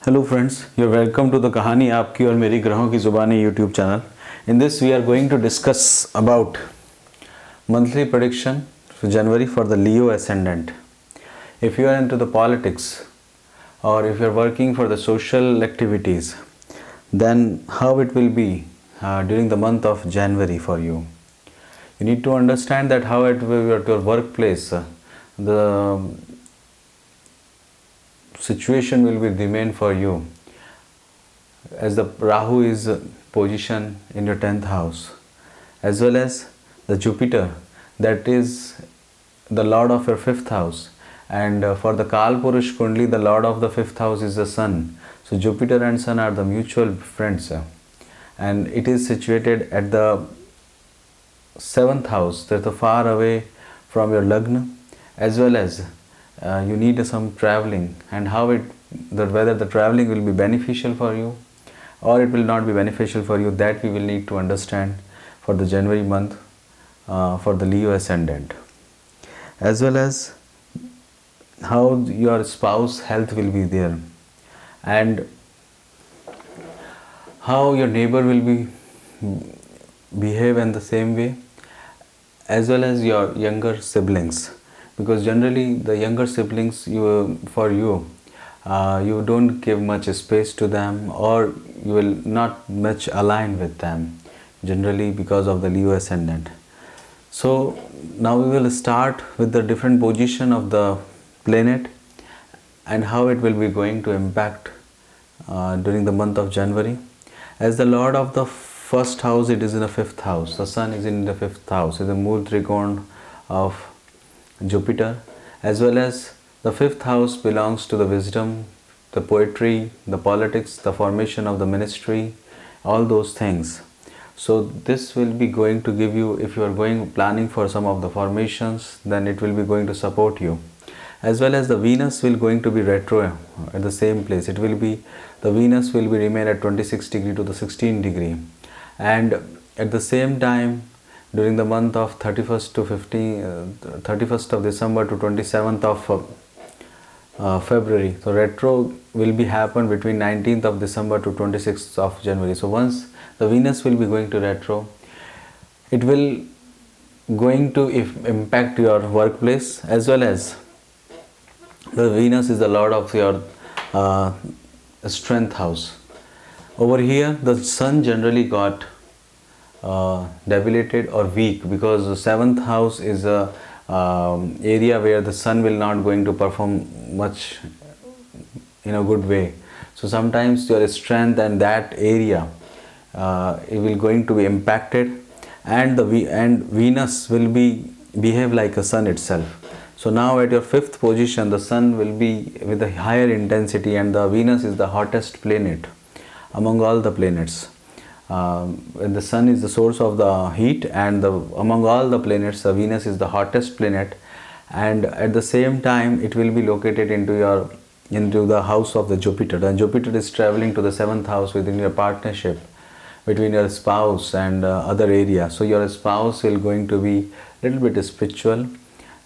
Hello friends, you're welcome to the कहानी आपकी और मेरी ग्रहों की ज़ुबानी YouTube channel. In this we are going to discuss about monthly prediction for January for the Leo ascendant. If you are into the politics or if you're working for the social activities, then how it will be during the month of January for you. You need to understand that how it will be at your workplace. The situation will be remain for you, as the Rahu is position in your 10th house, as well as the Jupiter, that is the lord of your 5th house, and for the Kal Purush Kundli, the lord of the 5th house is the Sun. So Jupiter and Sun are the mutual friends, and it is situated at the 7th house, that is far away from your Lagna, as well as you need some traveling, and how it whether the traveling will be beneficial for you or it will not be beneficial for you, that we will need to understand for the January month for the Leo ascendant, as well as how your spouse health will be there, and how your neighbor will be behave in the same way, as well as your younger siblings, because generally the younger siblings you don't give much space to them, or you will not much align with them generally because of the Leo ascendant. So now we will start with the different position of the planet and how it will be going to impact during the month of January. As the lord of the first house, it is in the 5th house. The Sun is in the 5th house. It is the Mool Trikon of Jupiter, as well as the 5th house belongs to the wisdom, the poetry, the politics, the formation of the ministry, all those things. So this will be going to give you, if you are planning for some of the formations, then it will be going to support you. As well as the Venus will going to be retro at the same place. It will be, the Venus will be remain at 26 degree to the 16 degree, and at the same time during the month of 31st to 31st of December to 27th of February. So retro will be happen between 19th of December to 26th of January. So once the Venus will be going to retro, it will going to impact your workplace, as well as the Venus is the lord of your strength house. Over here the Sun generally got debilitated or weak, because the 7th house is a area where the Sun will not going to perform much in a good way. So sometimes your strength and that area it will going to be impacted, and Venus will be behave like a Sun itself. So now at your 5th position, the Sun will be with a higher intensity, and the Venus is the hottest planet among all the planets. The Sun is the source of the heat, and among all the planets, the Venus is the hottest planet, and at the same time it will be located into the house of the Jupiter, and Jupiter is traveling to the 7th house within your partnership between your spouse and other area. So your spouse will going to be little bit spiritual.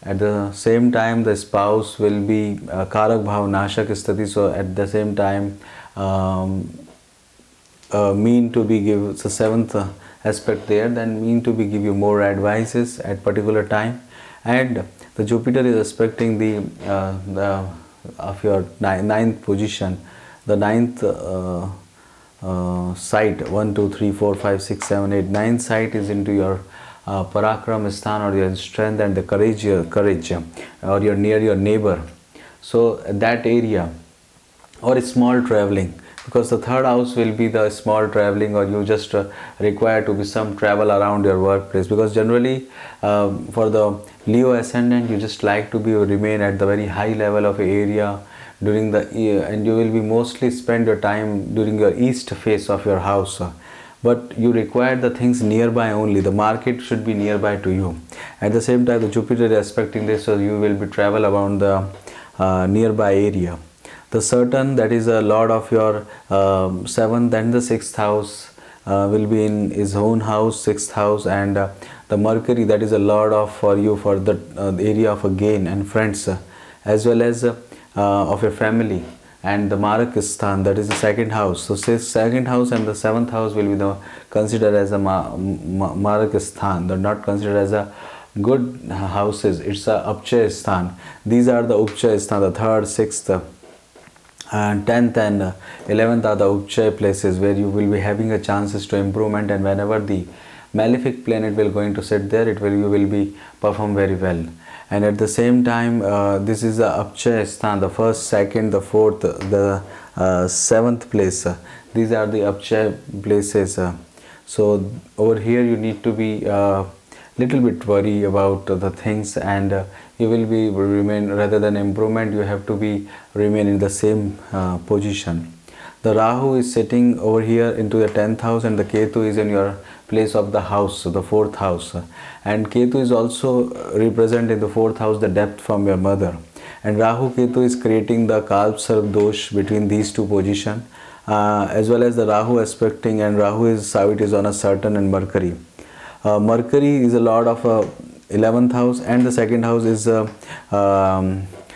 At the same time the spouse will be Karak Bhav Nashak Sthiti, so at the same time mean to be give the 7th aspect there, then mean to be give you more advices at particular time. And the Jupiter is aspecting the of your 9th position, the 9th site, 1 2 3 4 5 6 7 8 9th site is into your Parakram Sthan, or your strength and the courage, or you're near your neighbor. So that area, or small traveling, because the 3rd house will be the small traveling, or you just require to be some travel around your workplace, because generally for the Leo ascendant you just like to be remain at the very high level of area during the year, and you will be mostly spend your time during your east face of your house, but you require the things nearby only. The market should be nearby to you. At the same time the Jupiter is aspecting this, so you will be travel around the nearby area. The Saturn, that is a lord of your 7th and the 6th house, will be in his own house, 6th house, and the Mercury, that is a lord of for you for the area of a gain and friends, as well as of your family. and the Marak Sthan, that is the second house. So second house and the seventh house will be the considered as a Marak Sthan. They're not considered as a good houses. It's a Upchaya Sthan. These are the Upchaya Sthan, the third, sixth, and 10th and 11th are the Upchaya places where you will be having a chances to improvement, and whenever the malefic planet will going to sit there, you will be perform very well. And at the same time, this is the Upchaya Sthan, the first, second, the fourth, the seventh place. These are the Upchaya places. So over here you need to be little bit worry about the things, and you will be remain, rather than improvement, you have to be remain in the same position. The Rahu is sitting over here into the 10th house, and the Ketu is in your place of the house, so the 4th house. And Ketu is also represent in the 4th house the depth from your mother. And Rahu Ketu is creating the Kalp Sarp dosh between these two positions, as well as the Rahu aspecting, and Rahu is how it is on a Saturn and Mercury. Mercury is a lord of 11th house, and the second house is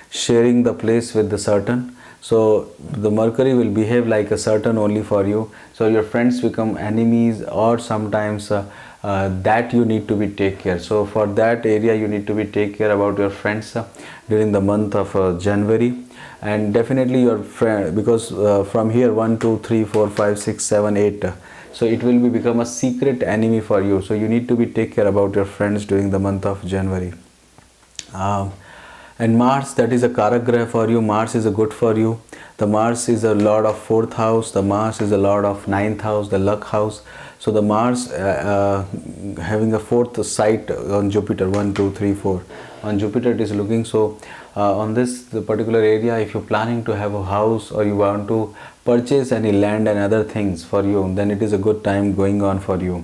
sharing the place with the Saturn. So the Mercury will behave like a Saturn only for you. So your friends become enemies, or sometimes that you need to be take care. So for that area you need to be take care about your friends during the month of January. And definitely your friend, because from here 1 2 3 4 5 6 7 8, so it will be become a secret enemy for you. So you need to be take care about your friends during the month of January. And Mars, that is a Karak Graha for you. Mars is a good for you. The Mars is a lord of 4th house. The Mars is a lord of 9th house, the luck house. So the Mars having a 4th site on Jupiter, 1 2 3 4 on Jupiter it is looking. So on this particular area, if you're planning to have a house, or you want to purchase any land and other things for you, then it is a good time going on for you.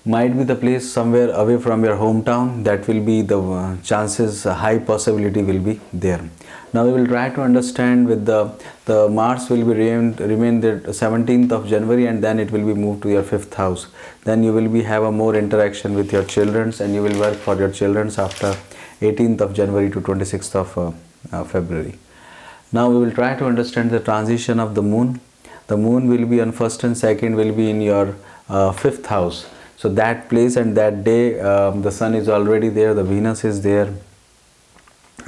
Might be the place somewhere away from your hometown, that will be the chances, high possibility will be there. Now we will try to understand with the Mars will be remain the 17th of January, and then it will be moved to your 5th house. Then you will be have a more interaction with your childrens, and you will work for your childrens after 18th of January to 26th of February. Now we will try to understand the transition of the moon. The moon will be on 1st and 2nd will be in your 5th house. So that place and that day, the sun is already there, the Venus is there.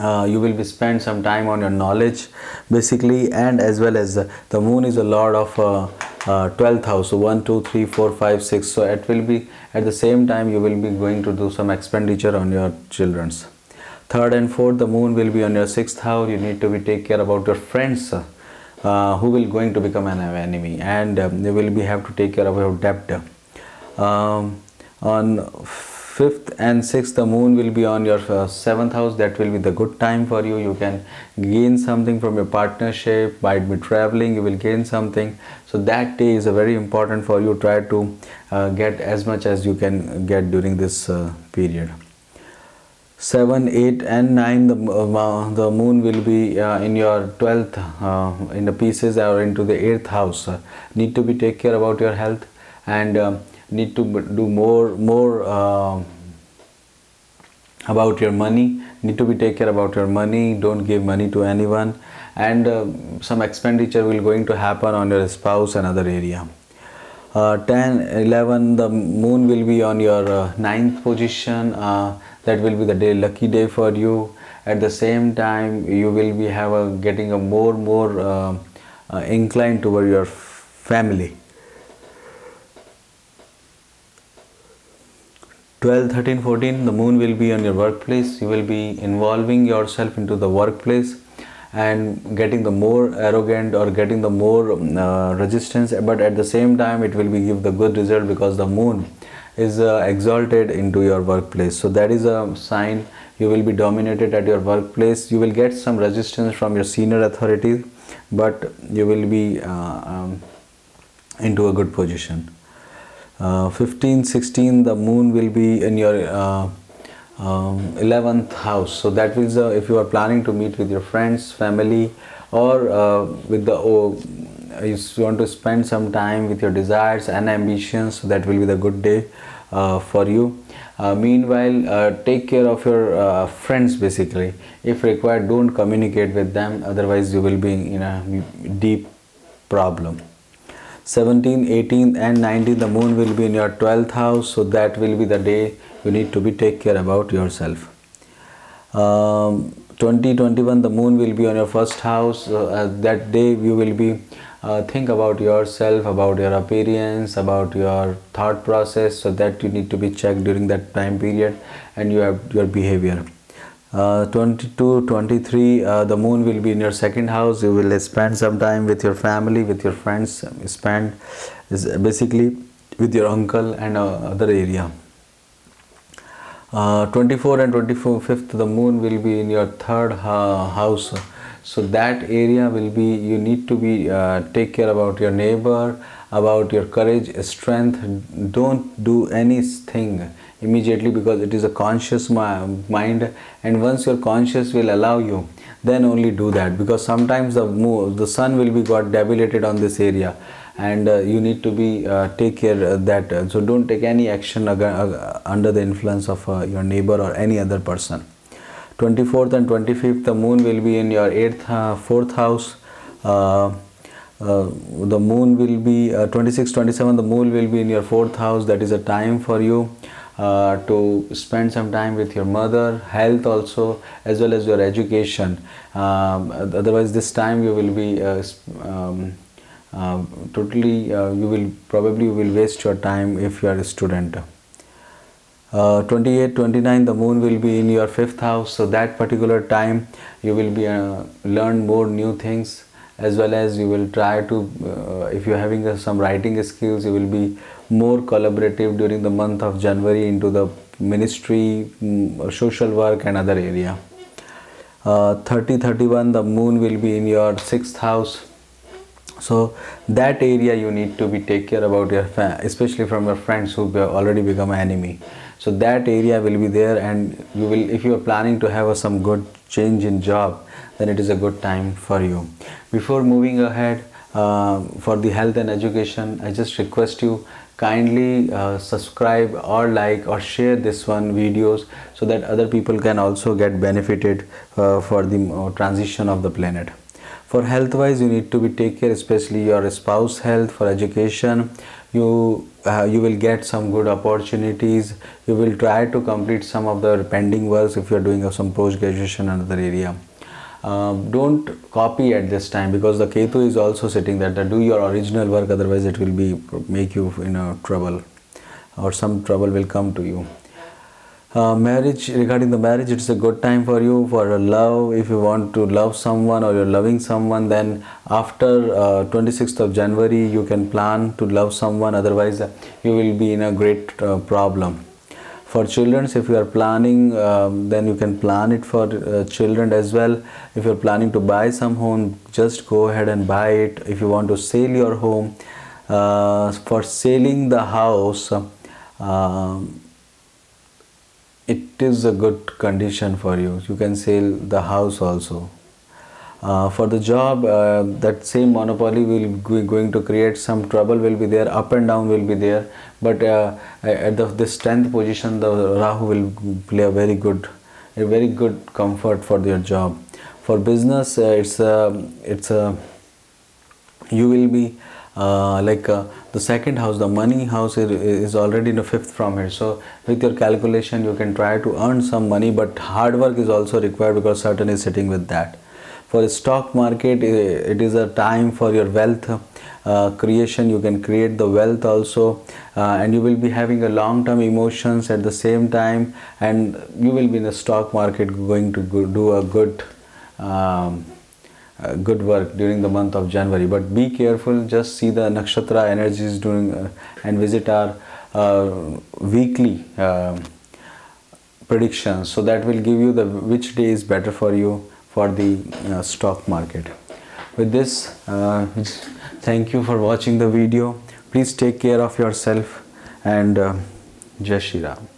You will be spend some time on your knowledge basically, and as well as the moon is a lord of 12th house, so 1 2 3 4 5 6. So it will be at the same time you will be going to do some expenditure on your children's. 3rd and 4th, the moon will be on your 6th house. You need to be take care about your friends who will going to become an enemy, and you will be have to take care of your debt. On 5th and 6th, the moon will be on your 7th house. That will be the good time for you. You can gain something from your partnership, might be traveling, you will gain something. So that day is a very important for you. Try to get as much as you can get during this period. 7, 8 and 9, the moon will be in your 12th, in the pieces, or into the 8th house. Need to be take care about your health, and need to do more about your money. Need to be take care about your money. Don't give money to anyone, and some expenditure will going to happen on your spouse and other area. 10, 11, the moon will be on your 9th position. That will be the day, lucky day for you. At the same time, you will be getting a more inclined toward your family. 12, 13, 14, the moon will be on your workplace. You will be involving yourself into the workplace and getting the more arrogant, or getting the more resistance, but at the same time it will be give the good result, because the moon is exalted into your workplace. So that is a sign you will be dominated at your workplace. You will get some resistance from your senior authorities, but you will be into a good position. 15, 16, the moon will be in your 11th house. So that means if you are planning to meet with your friends, family, or with you want to spend some time with your desires and ambitions, so that will be the good day. for you. Meanwhile, take care of your friends basically. If required, don't communicate with them, otherwise you will be in a deep problem. 17th, 18th and 19th, the moon will be in your 12th house, so that will be the day you need to be take care about yourself. 2021, the moon will be on your first house. That day you will be think about yourself, about your appearance, about your thought process, so that you need to be checked during that time period, and you have your behavior. 22, 23, the moon will be in your second house. You will spend some time with your family, with your friends, spend basically with your uncle and other area. 24 and 25th, the moon will be in your third house, so that area will be, you need to be take care about your neighbor, about your courage, strength. Don't do anything immediately, because it is a conscious mind, and once your conscious will allow you, then only do that, because sometimes the sun will be got debilitated on this area, and you need to be take care that, so don't take any action under the influence of your neighbor or any other person. 24th and 25th, the moon will be in your 4th house. The moon will be 26, 27, the moon will be in your 4th house. That is a time for you to spend some time with your mother, health also, as well as your education. Otherwise this time you will be totally you will probably waste your time if you are a student. 28, 29, the moon will be in your 5th house, so that particular time you will be learn more new things, as well as you will try to if you are having some writing skills, you will be more collaborative during the month of January into the ministry, social work and other area. 30, 31, the moon will be in your 6th house, so that area you need to be take care about your especially from your friends who already become an enemy. So that area will be there, and you will, if you are planning to have some good change in job, then it is a good time for you. Before moving ahead, for the health and education, I just request you kindly subscribe or like or share this one videos, so that other people can also get benefited for the transition of the planet. For health wise, you need to be take care, especially your spouse health. For education, you will get some good opportunities. You will try to complete some of the pending works if you are doing some post graduation in another area. Don't copy at this time, because the Ketu is also sitting there. That do your original work, otherwise it will be make you in trouble, or some trouble will come to you. Marriage, regarding the marriage, it's a good time for you for a love. If you want to love someone or you're loving someone, then after 26th of January you can plan to love someone, otherwise you will be in a great problem. For children, if you are planning, then you can plan it for children as well. If you're planning to buy some home, just go ahead and buy it. If you want to sell your home, for selling the house, it is a good condition for you. You can sell the house also. For the job, that same monopoly will be going to create some trouble, will be there, up and down will be there, but at this 10th position, the Rahu will play a very good comfort for your job. For business, you will be the second house, the money house is already in the 5th from here. So with your calculation, you can try to earn some money, but hard work is also required, because Saturn is sitting with that. For the stock market, it is a time for your wealth creation. You can create the wealth also, and you will be having a long-term emotions at the same time, and you will be in the stock market going to do a good work during the month of January. But be careful, just see the nakshatra energies during and visit our weekly predictions, so that will give you the which day is better for you for the stock market. With this, thank you for watching the video. Please take care of yourself, and Jai Shri Ram.